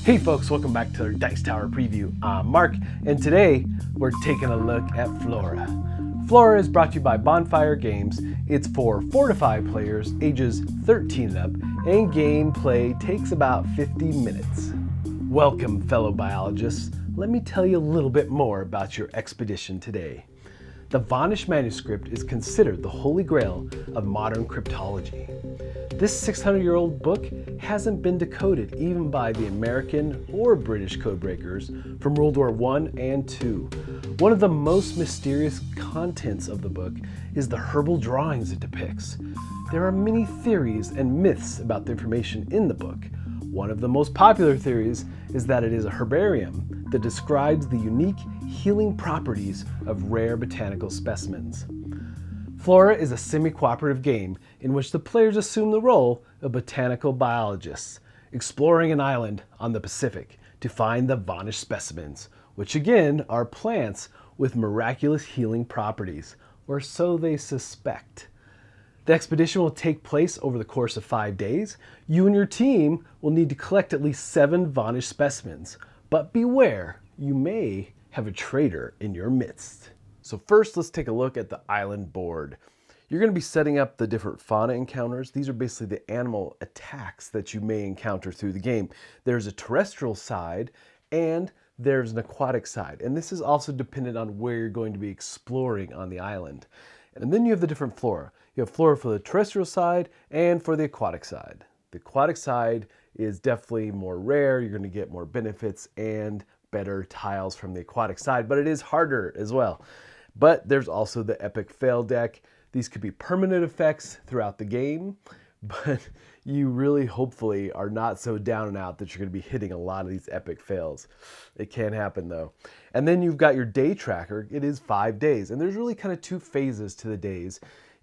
Hey folks, welcome back to our Dice Tower preview. I'm Mark, and today we're taking a look at Flora. Flora is brought to you by Bonfire Games. It's for 4 to 5 players, ages 13 and up, and gameplay takes about 50 minutes. Welcome, fellow biologists. Let me tell you a little bit more about your expedition today. The Voynich Manuscript is considered the holy grail of modern cryptology. This 600-year-old book hasn't been decoded even by the American or British codebreakers from World War I and II. One of the most mysterious contents of the book is the herbal drawings it depicts. There are many theories and myths about the information in the book. One of the most popular theories is that it is a herbarium that describes the unique healing properties of rare botanical specimens. Flora is a semi-cooperative game in which the players assume the role of botanical biologists, exploring an island on the Pacific to find the Voynich specimens, which again are plants with miraculous healing properties, or so they suspect. The expedition will take place over the course of 5 days. You and your team will need to collect at least 7 Voynich specimens, but beware, you may have a traitor in your midst. So first, let's take a look at the island board. You're going to be setting up the different fauna encounters. These are basically the animal attacks that you may encounter through the game. There's a terrestrial side and there's an aquatic side. And this is also dependent on where you're going to be exploring on the island. And then you have the different flora. You have flora for the terrestrial side and for the aquatic side. The aquatic side is definitely more rare. You're going to get more benefits and better tiles from the aquatic side, but it is harder as well. But there's also the epic fail deck. These could be permanent effects throughout the game, but you really hopefully are not so down and out that you're going to be hitting a lot of these epic fails. It can happen though. And then you've got your day tracker. It is 5 days, and there's really kind of 2 phases to the days.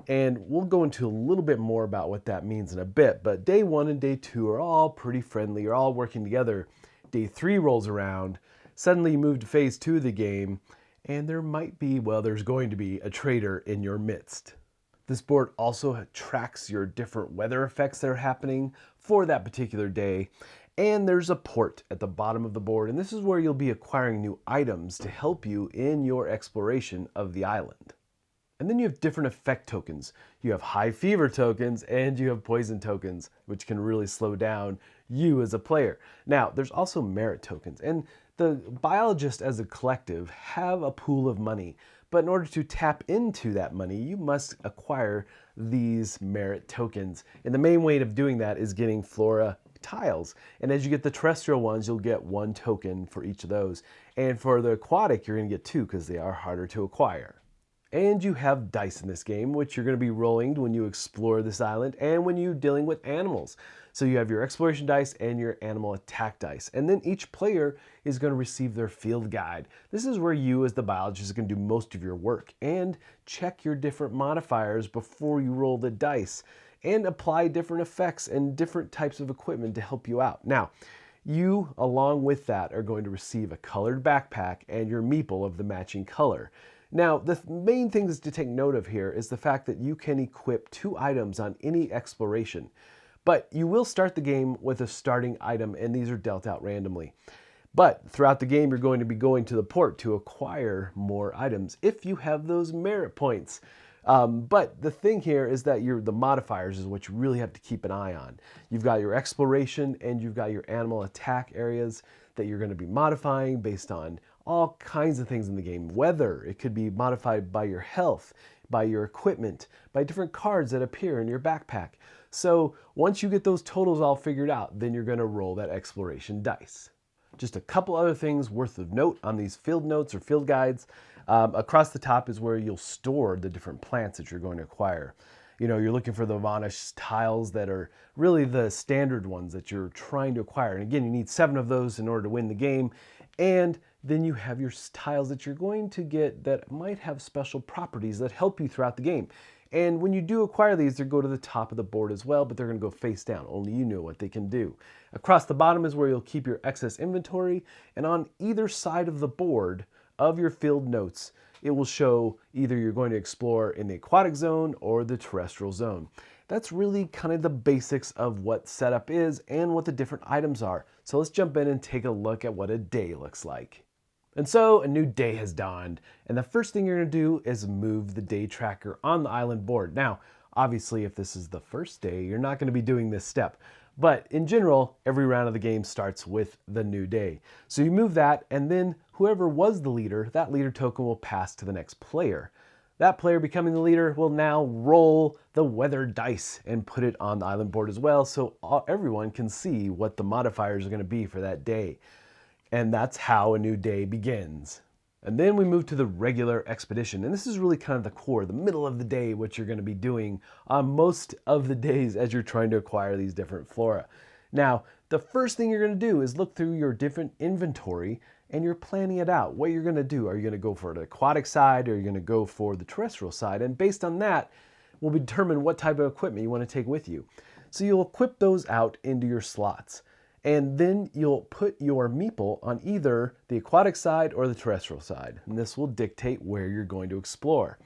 And we'll go into a little bit more about what that means in a bit, but day 1 and day 2 are all pretty friendly. You're all working together. Day 3 rolls around. Suddenly you move to phase 2 of the game, and there might be, well, there's going to be a traitor in your midst. This board also tracks your different weather effects that are happening for that particular day. And there's a port at the bottom of the board, and this is where you'll be acquiring new items to help you in your exploration of the island. And then you have different effect tokens. You have high fever tokens and you have poison tokens, which can really slow down you as a player. Now, there's also merit tokens, and the biologists as a collective have a pool of money, but in order to tap into that money, you must acquire these merit tokens. And the main way of doing that is getting flora tiles. And as you get the terrestrial ones, you'll get 1 token for each of those. And for the aquatic, you're going to get 2 because they are harder to acquire. And you have dice in this game, which you're going to be rolling when you explore this island and when you're dealing with animals. So you have your exploration dice and your animal attack dice. And then each player is going to receive their field guide. This is where you as the biologist is going to do most of your work and check your different modifiers before you roll the dice and apply different effects and different types of equipment to help you out. Now, you, along with that, are going to receive a colored backpack and your meeple of the matching color. Now, the main things to take note of here is the fact that you can equip 2 items on any exploration, but you will start the game with a starting item, and these are dealt out randomly. But throughout the game, you're going to be going to the port to acquire more items if you have those merit points. But the thing here is that the modifiers is what you really have to keep an eye on. You've got your exploration and you've got your animal attack areas that you're going to be modifying based on all kinds of things in the game. Weather, it could be modified by your health, by your equipment, by different cards that appear in your backpack. So once you get those totals all figured out, then you're going to roll that exploration dice. Just a couple other things worth of note on these field notes or field guides. Across the top is where you'll store the different plants that you're going to acquire. You know, you're looking for the Voynich tiles that are really the standard ones that you're trying to acquire. And again, you need 7 of those in order to win the game. And then you have your tiles that you're going to get that might have special properties that help you throughout the game. And when you do acquire these, they go to the top of the board as well, but they're going to go face down. Only you know what they can do. Across the bottom is where you'll keep your excess inventory, and on either side of the board of your field notes, it will show either you're going to explore in the aquatic zone or the terrestrial zone. That's really kind of the basics of what setup is and what the different items are. So let's jump in and take a look at what a day looks like. And so a new day has dawned, and the first thing you're going to do is move the day tracker on the island board. Now, obviously, if this is the first day, you're not going to be doing this step. But in general, every round of the game starts with the new day. So you move that, and then whoever was the leader, that leader token will pass to the next player. That player becoming the leader will now roll the weather dice and put it on the island board as well, so everyone can see what the modifiers are going to be for that day. And that's how a new day begins. And then we move to the regular expedition. And this is really kind of the core, the middle of the day, what you're going to be doing on most of the days as you're trying to acquire these different flora. Now, the first thing you're going to do is look through your different inventory and you're planning it out. What you're going to do. Are you going to go for the aquatic side or are you going to go for the terrestrial side? And based on that, will determine what type of equipment you want to take with you. So you'll equip those out into your slots. And then you'll put your meeple on either the aquatic side or the terrestrial side. And this will dictate where you're going to explore.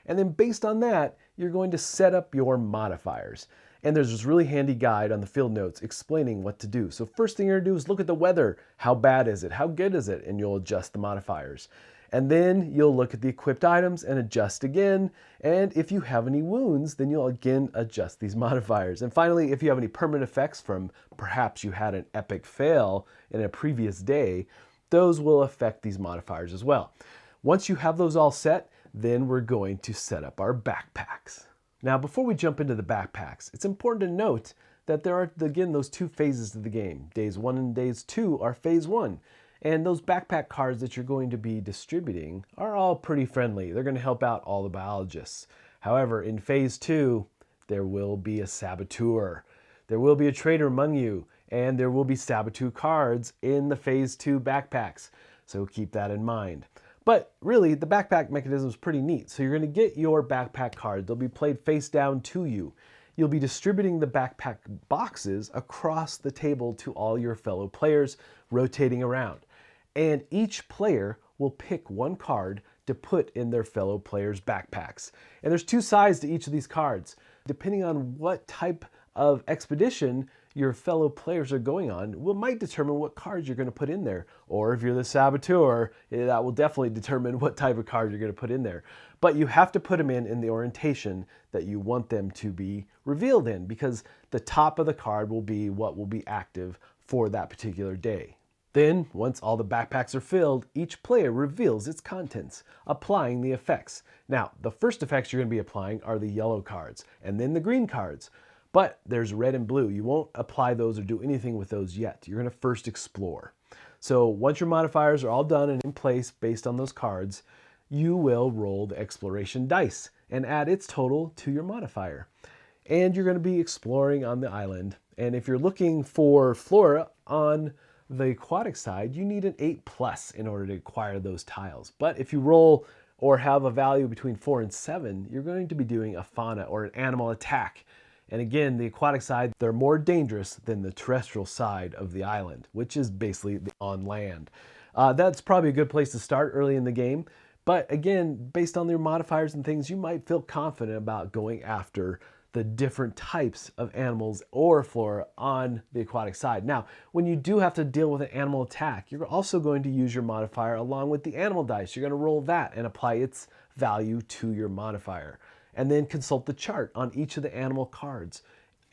And then based on that, you're going to set up your modifiers. And there's this really handy guide on the field notes explaining what to do. So first thing you're going to do is look at the weather. How bad is it? How good is it? And you'll adjust the modifiers. And then you'll look at the equipped items and adjust again. And if you have any wounds, then you'll again adjust these modifiers. And finally, if you have any permanent effects from perhaps you had an epic fail in a previous day, those will affect these modifiers as well. Once you have those all set, then we're going to set up our backpacks. Now, before we jump into the backpacks, it's important to note that there are, again, those two phases of the game. Days 1 and Days 2 are Phase 1. And those backpack cards that you're going to be distributing are all pretty friendly. They're going to help out all the biologists. However, in Phase 2, there will be a saboteur. There will be a traitor among you, and there will be saboteur cards in the Phase 2 backpacks. So keep that in mind. But really, the backpack mechanism is pretty neat. So you're going to get your backpack card. They'll be played face down to you. You'll be distributing the backpack boxes across the table to all your fellow players, rotating around. And each player will pick one card to put in their fellow players' backpacks. And there's two sides to each of these cards. Depending on what type of expedition your fellow players are going on, might determine what cards you're going to put in there. Or if you're the saboteur, that will definitely determine what type of card you're going to put in there. But you have to put them in the orientation that you want them to be revealed in, because the top of the card will be what will be active for that particular day. Then, once all the backpacks are filled, each player reveals its contents, applying the effects. Now, the first effects you're going to be applying are the yellow cards, and then the green cards. But there's red and blue. You won't apply those or do anything with those yet. You're going to first explore. So once your modifiers are all done and in place based on those cards, you will roll the exploration dice and add its total to your modifier. And you're going to be exploring on the island. And if you're looking for flora on the aquatic side, you need an 8+ in order to acquire those tiles. But if you roll or have a value between 4 and 7, you're going to be doing a fauna or an animal attack. And again, the aquatic side, they're more dangerous than the terrestrial side of the island, which is basically on land. That's probably a good place to start early in the game. But again, based on your modifiers and things, you might feel confident about going after the different types of animals or flora on the aquatic side. Now, when you do have to deal with an animal attack, you're also going to use your modifier along with the animal dice. You're going to roll that and apply its value to your modifier. And then consult the chart on each of the animal cards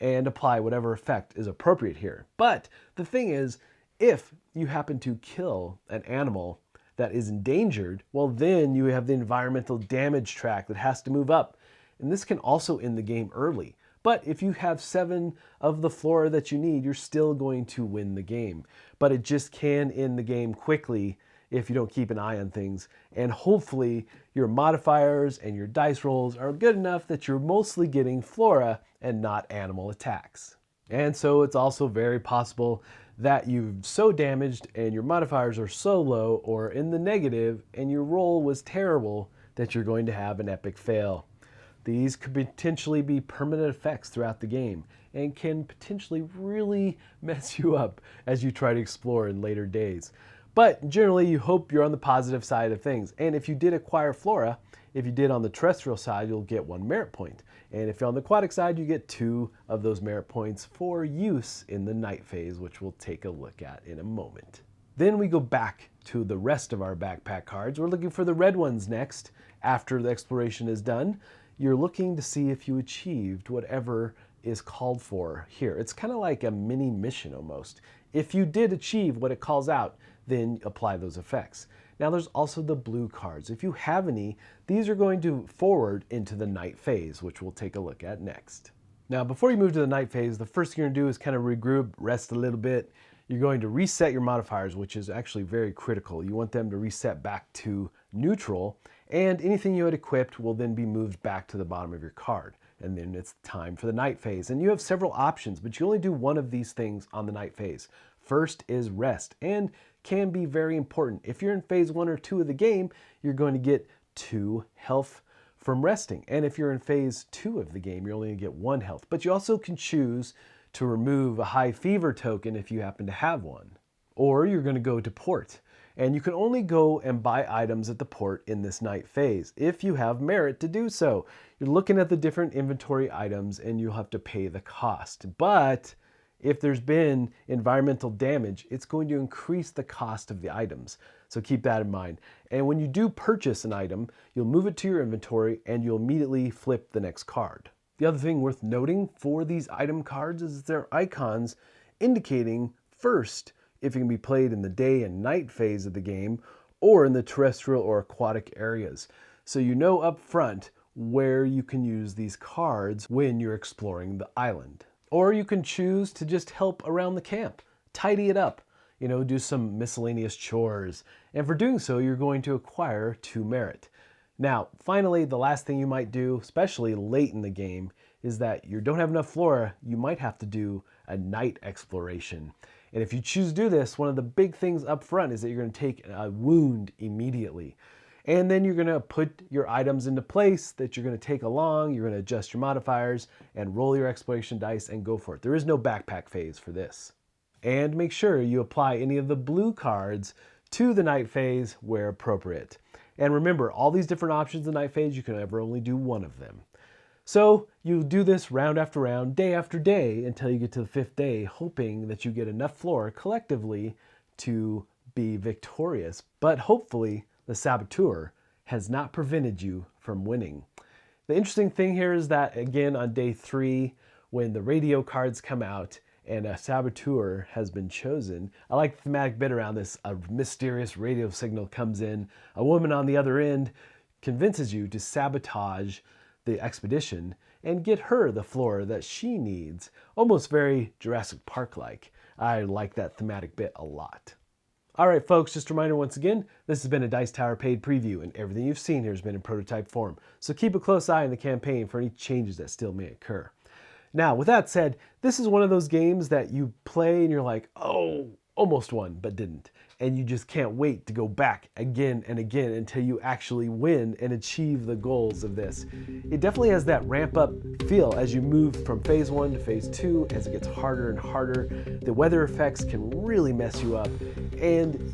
and apply whatever effect is appropriate here. But the thing is, if you happen to kill an animal that is endangered, well, then you have the environmental damage track that has to move up. And this can also end the game early. But if you have 7 of the flora that you need, you're still going to win the game. But it just can end the game quickly if you don't keep an eye on things. And hopefully your modifiers and your dice rolls are good enough that you're mostly getting flora and not animal attacks. And so it's also very possible that you've so damaged and your modifiers are so low or in the negative and your roll was terrible that you're going to have an epic fail. These could potentially be permanent effects throughout the game and can potentially really mess you up as you try to explore in later days. But generally, you hope you're on the positive side of things. And if you did acquire flora, if you did on the terrestrial side, you'll get 1 merit point. And if you're on the aquatic side, you get 2 of those merit points for use in the night phase, which we'll take a look at in a moment. Then we go back to the rest of our backpack cards. We're looking for the red ones next. After the exploration is done, you're looking to see if you achieved whatever is called for here. It's kind of like a mini mission almost. If you did achieve what it calls out, then apply those effects. Now there's also the blue cards. If you have any, these are going to forward into the night phase, which we'll take a look at next. Now before you move to the night phase, the first thing you're gonna do is kind of regroup, rest a little bit. You're going to reset your modifiers, which is actually very critical. You want them to reset back to neutral, and anything you had equipped will then be moved back to the bottom of your card. And then it's time for the night phase. And you have several options, but you only do one of these things on the night phase. First is rest, and can be very important. If you're in phase 1 or 2 of the game, you're going to get 2 health from resting. And if you're in phase 2 of the game, you're only going to get 1 health. But you also can choose to remove a high fever token if you happen to have one. Or you're going to go to port. And you can only go and buy items at the port in this night phase if you have merit to do so. You're looking at the different inventory items and you'll have to pay the cost. But if there's been environmental damage, it's going to increase the cost of the items. So keep that in mind. And when you do purchase an item, you'll move it to your inventory and you'll immediately flip the next card. The other thing worth noting for these item cards is their icons indicating first if it can be played in the day and night phase of the game or in the terrestrial or aquatic areas. So you know up front where you can use these cards when you're exploring the island. Or you can choose to just help around the camp, tidy it up, do some miscellaneous chores. And for doing so, you're going to acquire 2 merit. Now, finally, the last thing you might do, especially late in the game, is that you don't have enough flora, you might have to do a night exploration. And if you choose to do this, one of the big things up front is that you're going to take a wound immediately. And then you're going to put your items into place that you're going to take along, you're going to adjust your modifiers and roll your exploration dice and go for it. There is no backpack phase for this. And make sure you apply any of the blue cards to the night phase where appropriate. And remember, all these different options in the night phase, you can ever only do one of them. So you do this round after round, day after day, until you get to the 5th day, hoping that you get enough flora collectively to be victorious. But hopefully, the saboteur has not prevented you from winning. The interesting thing here is that, again, on day 3, when the radio cards come out and a saboteur has been chosen, I like the thematic bit around this. A mysterious radio signal comes in. A woman on the other end convinces you to sabotage the expedition and get her the flora that she needs. Almost very Jurassic Park-like. I like that thematic bit a lot. All right, folks, just a reminder once again, this has been a Dice Tower paid preview, and everything you've seen here has been in prototype form. So keep a close eye on the campaign for any changes that still may occur. Now, with that said, this is one of those games that you play and you're like, oh, almost won, but didn't. And you just can't wait to go back again and again until you actually win and achieve the goals of this. It definitely has that ramp up feel as you move from phase 1 to phase 2, as it gets harder and harder. The weather effects can really mess you up. And,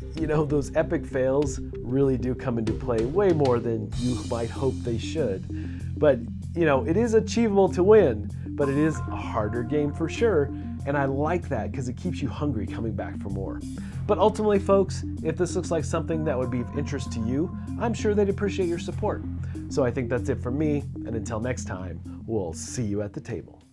those epic fails really do come into play way more than you might hope they should. But, it is achievable to win, but it is a harder game for sure. And I like that because it keeps you hungry coming back for more. But ultimately, folks, if this looks like something that would be of interest to you, I'm sure they'd appreciate your support. So I think that's it from me, and until next time, we'll see you at the table.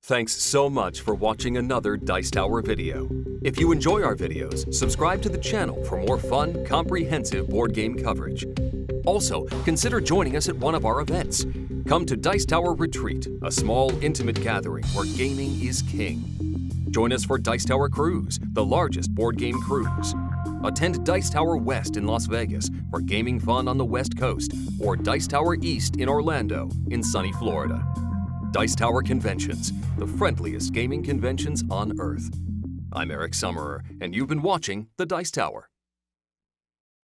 Thanks so much for watching another Dice Tower video. If you enjoy our videos, subscribe to the channel for more fun, comprehensive board game coverage. Also, consider joining us at one of our events. Come to Dice Tower Retreat, a small, intimate gathering where gaming is king. Join us for Dice Tower Cruise, the largest board game cruise. Attend Dice Tower West in Las Vegas for gaming fun on the West Coast, or Dice Tower East in Orlando in sunny Florida. Dice Tower Conventions, the friendliest gaming conventions on Earth. I'm Eric Summerer, and you've been watching The Dice Tower.